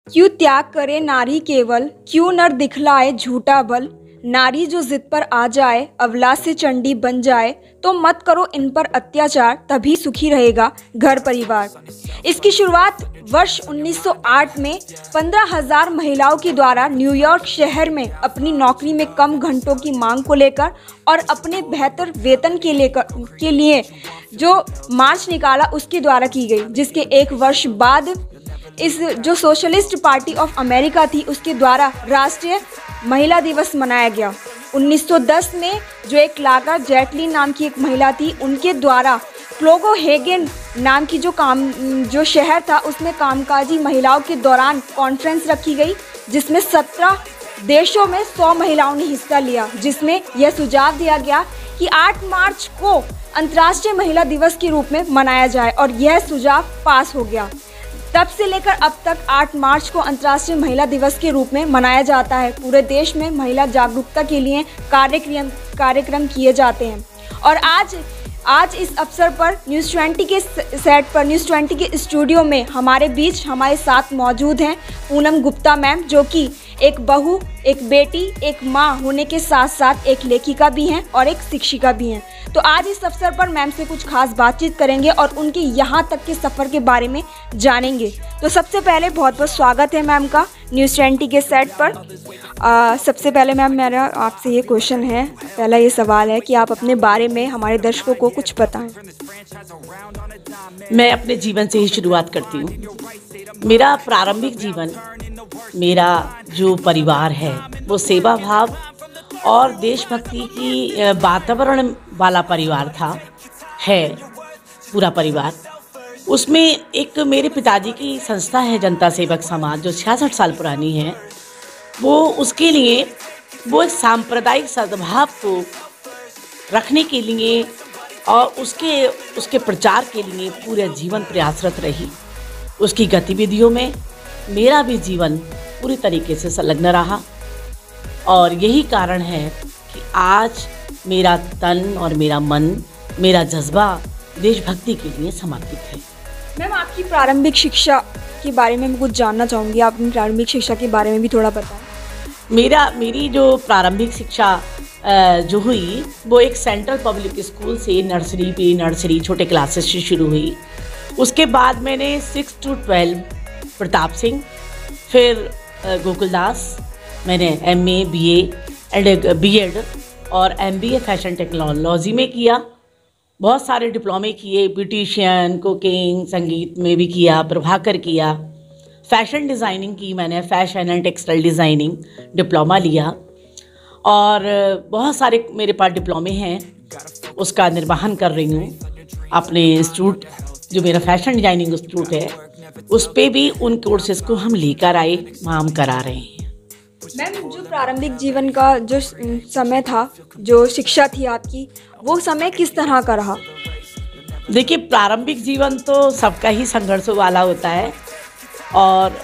क्यों त्याग करे नारी केवल, क्यों नर दिखलाए झूठा बल। नारी जो जिद पर आ जाए, अवलाद से चंडी बन जाए, तो मत करो इन पर अत्याचार, तभी सुखी रहेगा घर परिवार। इसकी शुरुआत वर्ष 1908 में 15,000 महिलाओं के द्वारा न्यूयॉर्क शहर में अपनी नौकरी में कम घंटों की मांग को लेकर और अपने बेहतर वेतन के लिए जो मार्च निकाला उसके द्वारा की गई, जिसके एक वर्ष बाद इस जो सोशलिस्ट पार्टी ऑफ अमेरिका थी उसके द्वारा राष्ट्रीय महिला दिवस मनाया गया। 1910 में जो एक क्लारा जेटलिन नाम की एक महिला थी, उनके द्वारा क्लोगोहेगन नाम की जो शहर था उसमें कामकाजी महिलाओं के दौरान कॉन्फ्रेंस रखी गई, जिसमें 17 देशों में 100 महिलाओं ने हिस्सा लिया, जिसमें यह सुझाव दिया गया कि 8 मार्च को अंतर्राष्ट्रीय महिला दिवस के रूप में मनाया जाए और यह सुझाव पास हो गया। तब से लेकर अब तक 8 मार्च को अंतर्राष्ट्रीय महिला दिवस के रूप में मनाया जाता है। पूरे देश में महिला जागरूकता के लिए कार्यक्रम किए जाते हैं। और आज इस अवसर पर न्यूज़ 20 के सेट पर, न्यूज़ 20 के स्टूडियो में हमारे साथ मौजूद हैं पूनम गुप्ता मैम, जो कि एक बहू, एक बेटी, एक माँ होने के साथ साथ एक लेखिका भी हैं और एक शिक्षिका भी हैं। तो आज इस अवसर पर मैम से कुछ खास बातचीत करेंगे और उनके यहाँ तक के सफ़र के बारे में जानेंगे। तो सबसे पहले बहुत बहुत स्वागत है मैम का न्यूज़ 20 के सेट पर। सबसे पहले मैम मेरा आपसे ये क्वेश्चन है, पहला ये सवाल है कि आप अपने बारे में हमारे दर्शकों को कुछ बताएं। मैं अपने जीवन से ही शुरुआत करती हूँ। मेरा प्रारंभिक जीवन, मेरा जो परिवार है वो सेवा भाव और देशभक्ति की वातावरण वाला परिवार है पूरा परिवार। उसमें एक मेरे पिताजी की संस्था है जनता सेवक समाज, जो 66 साल पुरानी है। वो उसके लिए वो एक सांप्रदायिक सद्भाव को रखने के लिए और उसके प्रचार के लिए पूरे जीवन प्रयासरत रही। उसकी गतिविधियों में मेरा भी जीवन पूरी तरीके से संलग्न रहा और यही कारण है कि आज मेरा तन और मेरा मन, मेरा जज्बा देशभक्ति के लिए समर्पित है। मैम, आपकी प्रारंभिक शिक्षा के बारे में मैं कुछ जानना चाहूँगी। आप अपनी प्रारंभिक शिक्षा के बारे में भी थोड़ा बताएं। मेरी जो प्रारंभिक शिक्षा जो हुई वो एक सेंट्रल पब्लिक स्कूल से नर्सरी, प्री नर्सरी, छोटे क्लासेस से शुरू हुई। उसके बाद मैंने 6 to 12 प्रताप सिंह, फिर गोकुलदास, मैंने MA, BA एंड B.Ed और MBA फैशन टेक्नोलॉजी में किया। बहुत सारे डिप्लोमे किए, ब्यूटिशियन, कुकिंग, संगीत में भी किया, प्रभाकर किया। फैशन डिज़ाइनिंग की मैंने, fashion and textile designing diploma लिया और बहुत सारे मेरे पास डिप्लोमे हैं, उसका निर्वहन कर रही हूँ। अपने इंस्टीट्यूट जो मेरा फैशन डिज़ाइनिंग इंस्टीट्यूट है उस पे भी उन कोर्सेज को हम लेकर आए, वहाँ हम करा रहे हैं। मैम, जो प्रारंभिक जीवन का जो समय था, जो शिक्षा थी आपकी, वो समय किस तरह का रहा? देखिए, प्रारंभिक जीवन तो सबका ही संघर्ष वाला होता है और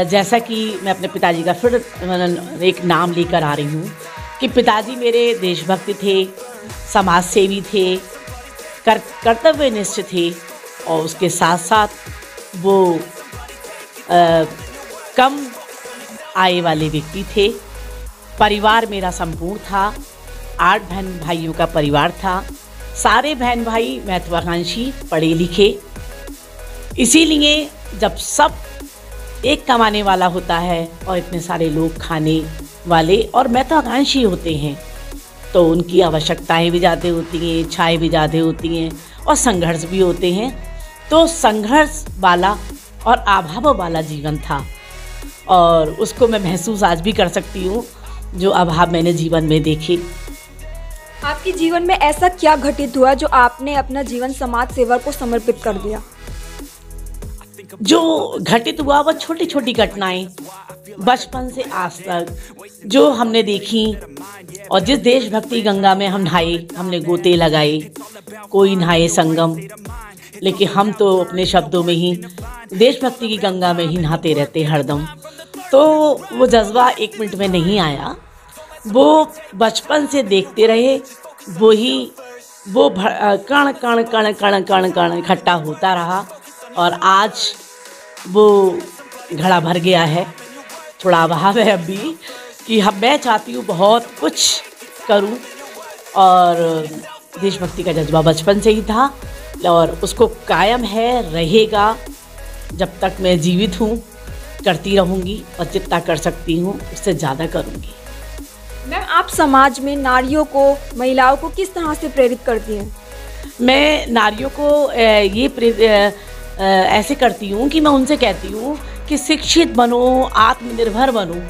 जैसा कि मैं अपने पिताजी का फिर एक नाम लेकर आ रही हूँ कि पिताजी मेरे देशभक्त थे, समाज सेवी थे, कर्तव्यनिष्ठ थे और उसके साथ साथ वो कम आय वाले व्यक्ति थे। परिवार मेरा संपूर्ण था, 8 बहन भाइयों का परिवार था। सारे बहन भाई महत्वाकांक्षी, पढ़े लिखे। इसीलिए जब सब एक कमाने वाला होता है और इतने सारे लोग खाने वाले और महत्वाकांक्षी होते हैं तो उनकी आवश्यकताएं भी ज़्यादा होती हैं, इच्छाएं भी ज़्यादा होती हैं और संघर्ष भी होते हैं। तो संघर्ष वाला और अभाव वाला जीवन था और उसको मैं महसूस आज भी कर सकती हूँ, जो अभाव मैंने जीवन में देखे। आपके जीवन में ऐसा क्या घटित हुआ जो आपने अपना जीवन समाज सेवा को समर्पित कर दिया? जो घटित हुआ वो छोटी छोटी घटनाएं बचपन से आज तक जो हमने देखी और जिस देशभक्ति गंगा में हम नहाए, हमने गोते लगाए, कोई नहाए संगम, लेकिन हम तो अपने शब्दों में ही देशभक्ति की गंगा में ही नहाते रहते हरदम। तो वो जज्बा 1 मिनट में नहीं आया, वो बचपन से देखते रहे, वो कण कण कण कण कण कण इकट्ठा होता रहा और आज वो घड़ा भर गया है, थोड़ा अभाव है अभी कि मैं चाहती हूँ बहुत कुछ करूँ। और देशभक्ति का जज्बा बचपन से ही था और उसको कायम है, रहेगा जब तक मैं जीवित हूँ, करती रहूँगी और जितना कर सकती हूँ उससे ज़्यादा करूँगी। मैम, आप समाज में नारियों को, महिलाओं को किस तरह से प्रेरित करती हैं? मैं नारियों को ऐसे करती हूँ कि मैं उनसे कहती हूँ कि शिक्षित बनो, आत्मनिर्भर बनो,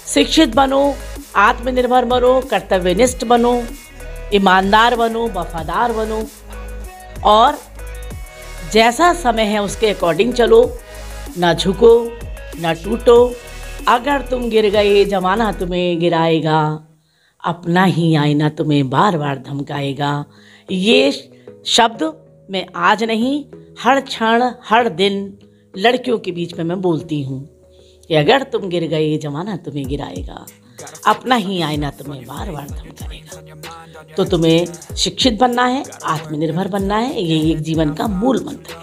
शिक्षित बनो, आत्मनिर्भर बनो, कर्तव्यनिष्ठ बनो, ईमानदार बनो, वफादार बनो और जैसा समय है उसके अकॉर्डिंग चलो, ना झुको ना टूटो। अगर तुम गिर गए जमाना तुम्हें गिराएगा, अपना ही आईना तुम्हें बार बार धमकाएगा। ये शब्द मैं आज नहीं, हर क्षण हर दिन लड़कियों के बीच में मैं बोलती हूँ कि अगर तुम गिर गए जमाना तुम्हें गिराएगा, अपना ही आईना तुम्हें बार बार धमकाएगा। तो तुम्हें शिक्षित बनना है, आत्मनिर्भर बनना है, यही एक जीवन का मूल मंत्र है।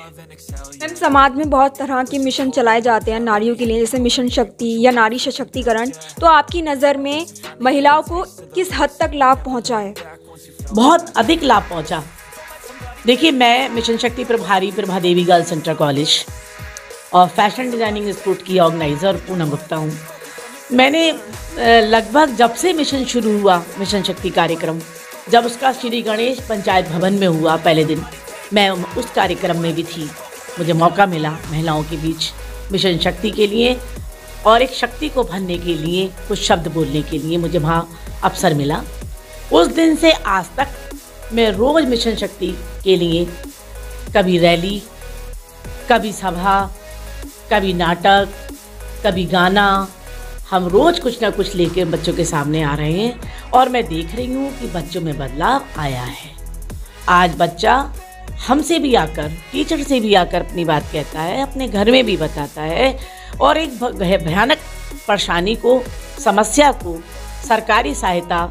मैम, समाज में बहुत तरह के मिशन चलाए जाते हैं नारियों के लिए, जैसे मिशन शक्ति या नारी सशक्तिकरण। तो आपकी नज़र में महिलाओं को किस हद तक लाभ पहुंचा है? बहुत अधिक लाभ पहुंचा। देखिए, मैं मिशन शक्ति प्रभारी प्रभा देवी गर्ल्स इंटर कॉलेज और फैशन डिज़ाइनिंग इंस्टीट्यूट की ऑर्गेनाइज़र पूनम गुप्ता हूँ। मैंने लगभग जब से मिशन शुरू हुआ, मिशन शक्ति कार्यक्रम, जब उसका श्री गणेश पंचायत भवन में हुआ पहले दिन, मैं उस कार्यक्रम में भी थी। मुझे मौका मिला महिलाओं के बीच मिशन शक्ति के लिए और एक शक्ति को भरने के लिए, कुछ शब्द बोलने के लिए मुझे वहाँ अवसर मिला। उस दिन से आज तक मैं रोज़ मिशन शक्ति के लिए कभी रैली, कभी सभा, कभी नाटक, कभी गाना, हम रोज़ कुछ ना कुछ लेकर बच्चों के सामने आ रहे हैं और मैं देख रही हूँ कि बच्चों में बदलाव आया है। आज बच्चा हमसे भी आकर, टीचर से भी आकर अपनी बात कहता है, अपने घर में भी बताता है और एक भयानक परेशानी को, समस्या को सरकारी सहायता,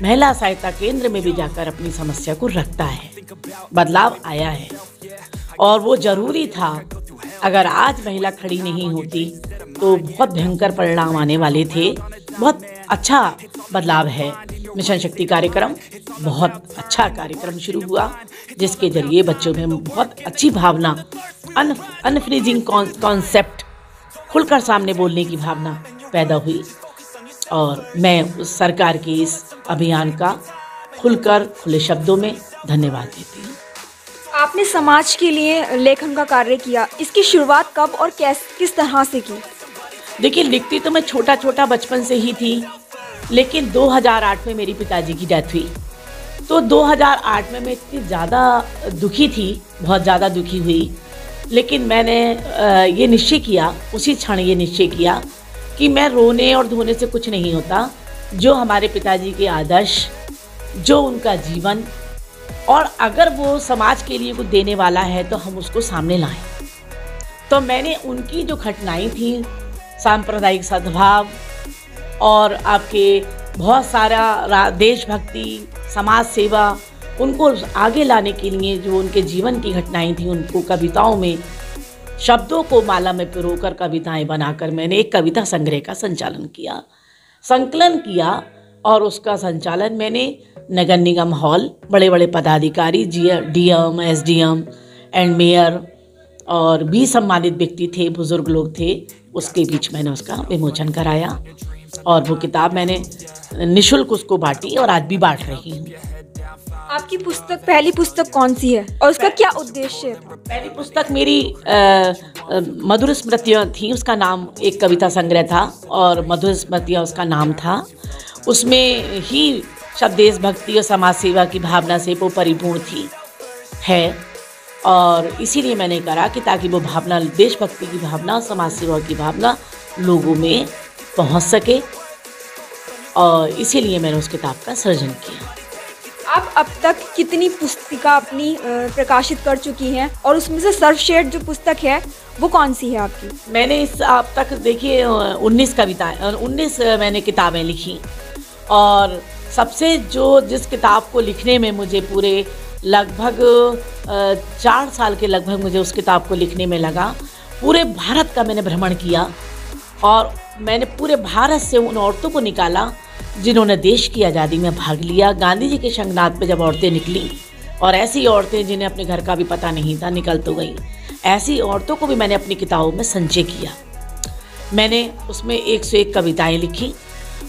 महिला सहायता केंद्र में भी जाकर अपनी समस्या को रखता है। बदलाव आया है और वो ज़रूरी था। अगर आज महिला खड़ी नहीं होती तो बहुत भयंकर परिणाम आने वाले थे। बहुत अच्छा बदलाव है। मिशन शक्ति कार्यक्रम बहुत अच्छा कार्यक्रम शुरू हुआ, जिसके जरिए बच्चों में बहुत अच्छी भावना, अनफ्रीजिंग कॉन्सेप्ट, खुलकर सामने बोलने की भावना पैदा हुई और मैं उस सरकार के इस अभियान का खुले शब्दों में धन्यवाद देती हूँ। आपने समाज के लिए लेखन का कार्य किया, इसकी शुरुआत कब और किस तरह से की? देखिए, लिखती तो मैं छोटा बचपन से ही थी, लेकिन 2008 में मेरी पिताजी की डेथ हुई। तो 2008 में मैं इतनी ज़्यादा दुखी थी, बहुत ज़्यादा दुखी हुई। लेकिन मैंने ये निश्चय किया, उसी क्षण ये निश्चय किया कि मैं रोने और धोने से कुछ नहीं होता। जो हमारे पिताजी के आदर्श, जो उनका जीवन, और अगर वो समाज के लिए कुछ देने वाला है तो हम उसको सामने लाएं। तो मैंने उनकी जो घटनाएं थी, सांप्रदायिक सद्भाव और आपके बहुत सारा देशभक्ति, समाज सेवा, उनको आगे लाने के लिए जो उनके जीवन की घटनाएं थी, उनको कविताओं में, शब्दों को माला में पिरोकर कविताएं बनाकर मैंने एक कविता संग्रह का संकलन किया और उसका संचालन मैंने नगर निगम हॉल, बड़े बड़े पदाधिकारी, डीएम, एसडीएम एंड मेयर और भी सम्मानित व्यक्ति थे, बुजुर्ग लोग थे, उसके बीच मैंने उसका विमोचन कराया और वो किताब मैंने निःशुल्क उसको बांटी और आज भी बांट रही हूँ। आपकी पहली पुस्तक कौन सी है और उसका क्या उद्देश्य है? पहली पुस्तक मेरी मधुर स्मृतियाँ थी, उसका नाम एक कविता संग्रह था और मधुर स्मृतियाँ उसका नाम था। उसमें ही सब देशभक्ति और समाज सेवा की भावना से वो परिपूर्ण है और इसीलिए मैंने करा कि ताकि वो भावना, देशभक्ति की भावना, समाज सेवा की भावना लोगों में पहुंच सके और इसीलिए मैंने उस किताब का सृजन किया। आप अब तक कितनी पुस्तिका अपनी प्रकाशित कर चुकी हैं और उसमें से सर्वश्रेष्ठ जो पुस्तक है वो कौन सी है आपकी? मैंने इस अब तक देखिए 19 मैंने किताबें लिखी और सबसे जिस किताब को लिखने में मुझे पूरे लगभग 4 साल के लगभग मुझे उस किताब को लिखने में लगा, पूरे भारत का मैंने भ्रमण किया और मैंने पूरे भारत से उन औरतों को निकाला जिन्होंने देश की आज़ादी में भाग लिया। गांधी जी के संगनाद पे जब औरतें निकली, और ऐसी औरतें जिन्हें अपने घर का भी पता नहीं था निकल तो गई, ऐसी औरतों को भी मैंने अपनी किताबों में संचय किया। मैंने उसमें 101 कविताएं लिखी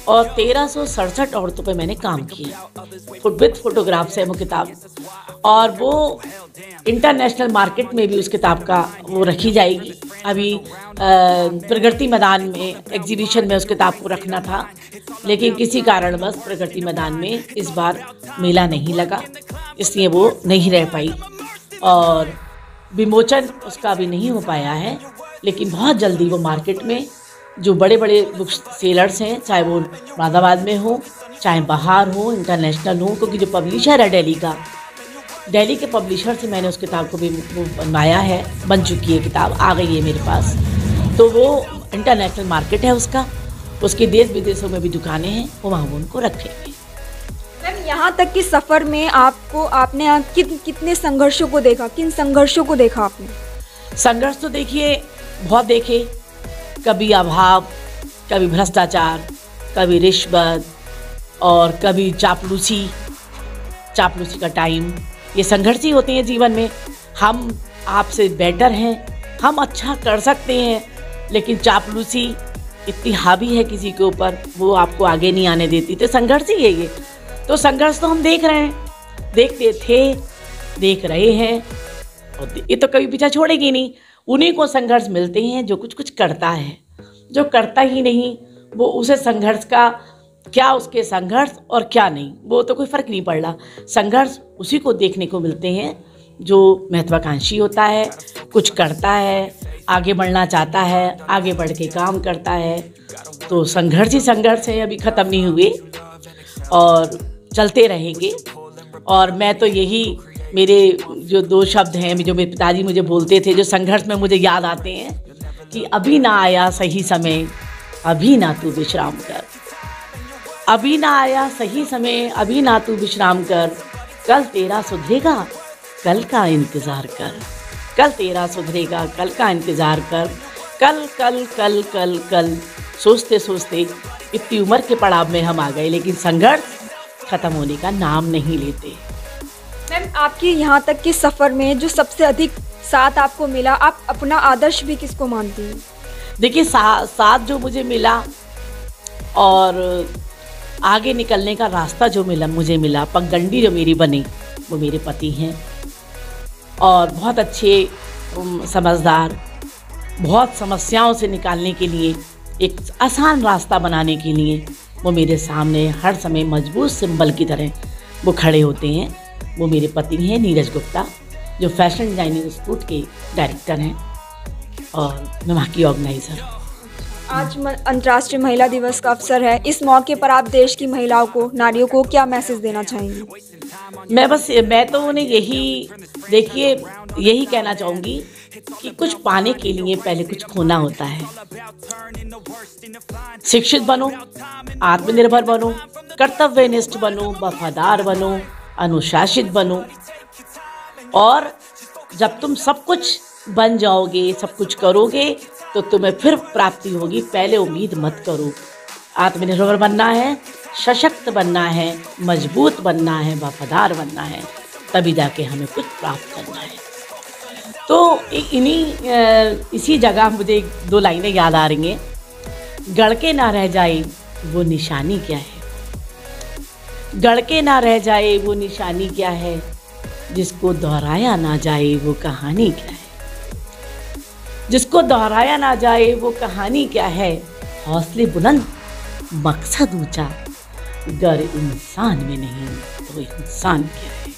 और 1367 औरतों पे मैंने काम किया। विद फोटोग्राफ्स है वो किताब, और वो इंटरनेशनल मार्केट में भी उस किताब का वो रखी जाएगी। अभी प्रगति मैदान में एग्जीबिशन में उस किताब को रखना था, लेकिन किसी कारणवश प्रगति मैदान में इस बार मेला नहीं लगा, इसलिए वो नहीं रह पाई और विमोचन उसका भी नहीं हो पाया है। लेकिन बहुत जल्दी वो मार्केट में जो बड़े बड़े बुक सेलर्स हैं, चाहे वो मुरादाबाद में हो, चाहे बाहर हो, इंटरनेशनल हो, क्योंकि जो पब्लिशर है दिल्ली के पब्लिशर से मैंने उस किताब को भी वो बनवाया है, बन चुकी है किताब, आ गई है मेरे पास। तो वो इंटरनेशनल मार्केट है उसके देश विदेशों में भी दुकानें हैं, वो वहाँ उनको रखेंगे। मैम, यहाँ तक कि सफ़र में आपने कितने संघर्षों को देखा, किन संघर्षों को देखा आपने? संघर्ष तो देखिए बहुत देखे, कभी अभाव, कभी भ्रष्टाचार, कभी रिश्वत और कभी चापलूसी का टाइम। ये संघर्ष ही होते हैं जीवन में। हम आपसे बेटर हैं, हम अच्छा कर सकते हैं, लेकिन चापलूसी इतनी हावी है किसी के ऊपर, वो आपको आगे नहीं आने देती। तो संघर्ष ही है ये। तो संघर्ष तो हम देख रहे हैं, देखते थे, देख रहे हैं, और ये तो कभी पीछा छोड़ेगी नहीं। उन्हीं को संघर्ष मिलते हैं जो कुछ करता है। जो करता ही नहीं, वो उसे संघर्ष का क्या, उसके संघर्ष और क्या नहीं, वो तो कोई फ़र्क नहीं पड़ रहा। संघर्ष उसी को देखने को मिलते हैं जो महत्वाकांक्षी होता है, कुछ करता है, आगे बढ़ना चाहता है, आगे बढ़ के काम करता है। तो संघर्ष ही संघर्ष है, अभी ख़त्म नहीं हुए और चलते रहेंगे। और मैं तो यही, मेरे जो 2 शब्द हैं जो मेरे पिताजी मुझे बोलते थे, जो संघर्ष में मुझे याद आते हैं कि अभी ना आया सही समय, अभी ना तू विश्राम कर। अभी ना आया सही समय, अभी ना तू विश्राम कर, कल तेरा सुधरेगा, कल का इंतज़ार कर। कल तेरा सुधरेगा, कल का इंतज़ार कर। कल कल कल कल कल सोचते सोचते इतनी उम्र के पड़ाव में हम आ गए, लेकिन संघर्ष ख़त्म होने का नाम नहीं लेते। मैम, आपकी यहाँ तक के सफ़र में जो सबसे अधिक साथ आपको मिला, आप अपना आदर्श भी किसको मानती हैं? देखिए, साथ जो मुझे मिला और आगे निकलने का रास्ता जो मुझे मिला, पगडंडी जो मेरी बनी, वो मेरे पति हैं। और बहुत अच्छे, समझदार, बहुत समस्याओं से निकालने के लिए, एक आसान रास्ता बनाने के लिए वो मेरे सामने हर समय मजबूत सिंबल की तरह वो खड़े होते हैं। वो मेरे पति हैं नीरज गुप्ता, जो फैशन डिजाइनिंग इंस्टीट्यूट के डायरेक्टर हैं और मैं वहाँ की ऑर्गेनाइज़र हूँ। आज अंतर्राष्ट्रीय महिला दिवस का अवसर है, इस मौके पर आप देश की महिलाओं को, नारियों को क्या मैसेज देना चाहेंगी? मैं तो उन्हें यही कहना चाहूँगी कि कुछ पाने के लिए पहले कुछ खोना होता है। शिक्षित बनो, आत्मनिर्भर बनो, कर्तव्यनिष्ठ बनो, वफादार बनो, अनुशासित बनो, और जब तुम सब कुछ बन जाओगे, सब कुछ करोगे, तो तुम्हें फिर प्राप्ति होगी। पहले उम्मीद मत करो। आत्मनिर्भर बनना है, सशक्त बनना है, मजबूत बनना है, वफादार बनना है, तभी जाके हमें कुछ प्राप्त करना है। तो इसी जगह मुझे 2 लाइनें याद आ रही हैं। गढ़ के ना रह जाए वो निशानी क्या है, गढ़ के ना रह जाए वो निशानी क्या है, जिसको दोहराया ना जाए वो कहानी क्या है। जिसको दोहराया ना जाए वो कहानी क्या है, हौसले बुलंद, मकसद ऊंचा, गर इंसान में नहीं तो इंसान क्या है,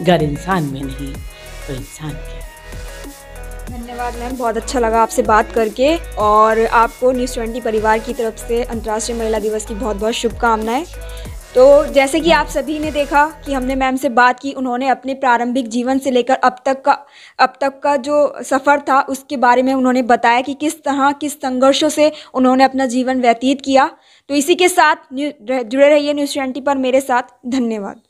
गर इंसान में नहीं तो इंसान क्या है। धन्यवाद मैम, बहुत अच्छा लगा आपसे बात करके, और आपको न्यूज़ 20 परिवार की तरफ से अंतर्राष्ट्रीय महिला दिवस की बहुत बहुत शुभकामनाएं। तो जैसे कि आप सभी ने देखा कि हमने मैम से बात की, उन्होंने अपने प्रारंभिक जीवन से लेकर अब तक का जो सफ़र था उसके बारे में उन्होंने बताया कि किस संघर्षों से उन्होंने अपना जीवन व्यतीत किया। तो इसी के साथ जुड़े रहिए न्यूज़ 20 पर मेरे साथ। धन्यवाद।